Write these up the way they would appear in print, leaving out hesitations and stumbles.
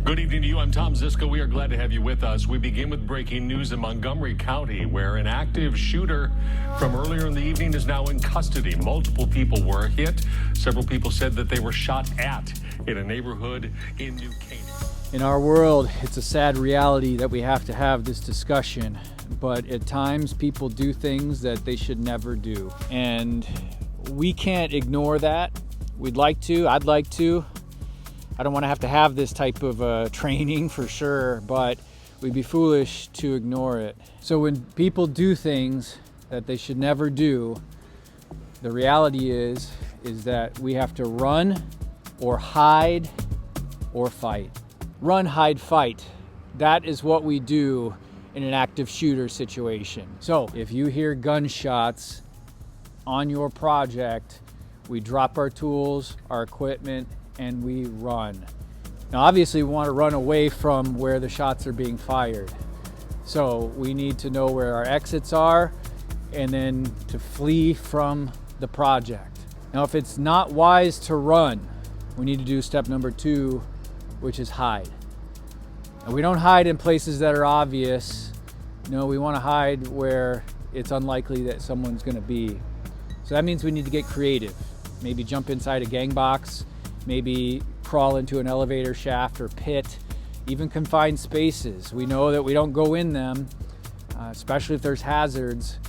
Good evening to you. I'm Tom Ziska. We are glad to have you with us. We begin with breaking news in Montgomery County, where an active shooter from earlier in the evening is now in custody. Multiple people were hit. Several people said that they were shot at in a neighborhood in New Canaan. In our world, it's a sad reality that we have to have this discussion, but at times people do things that they should never do. And we can't ignore that. We'd like to, I'd like to. I don't want to have this type of training for sure, but we'd be foolish to ignore it. So when people do things that they should never do, the reality is that we have to run or hide or fight. Run, hide, fight. That is what we do in an active shooter situation. So if you hear gunshots on your project, we drop our tools, our equipment, and we run. Now obviously we want to run away from where the shots are being fired. So we need to know where our exits are and then to flee from the project. Now if it's not wise to run, we need to do step number 2, which is hide. And we don't hide in places that are obvious. No, we want to hide where it's unlikely that someone's going to be. So that means we need to get creative. Maybe jump inside a gang box, maybe crawl into an elevator shaft or pit, even confined spaces. We know that we don't go in them, especially if there's hazards,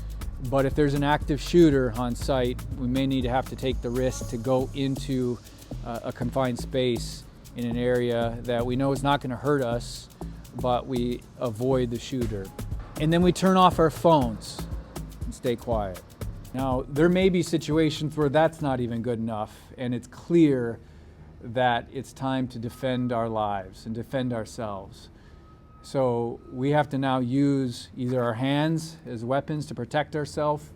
but if there's an active shooter on site, we may need to have to take the risk to go into a confined space in an area that we know is not going to hurt us, but we avoid the shooter. And then we turn off our phones and stay quiet. Now, there may be situations where that's not even good enough, and it's clear that it's time to defend our lives and defend ourselves. So we have to now use either our hands as weapons to protect ourselves,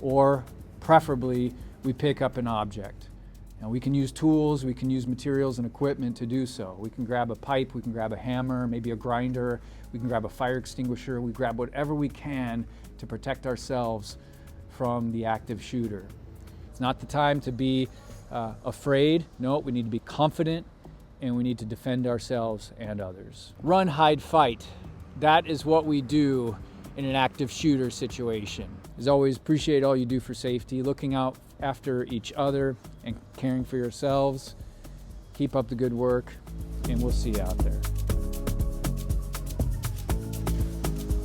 or preferably we pick up an object. Now we can use tools, we can use materials and equipment to do so. We can grab a pipe, we can grab a hammer, maybe a grinder, we can grab a fire extinguisher, we grab whatever we can to protect ourselves from the active shooter. It's not the time to be afraid. No, we need to be confident, and we need to defend ourselves and others. Run, hide, fight. That is what we do in an active shooter situation. As always, appreciate all you do for safety, looking out after each other and caring for yourselves. Keep up the good work, and we'll see you out there.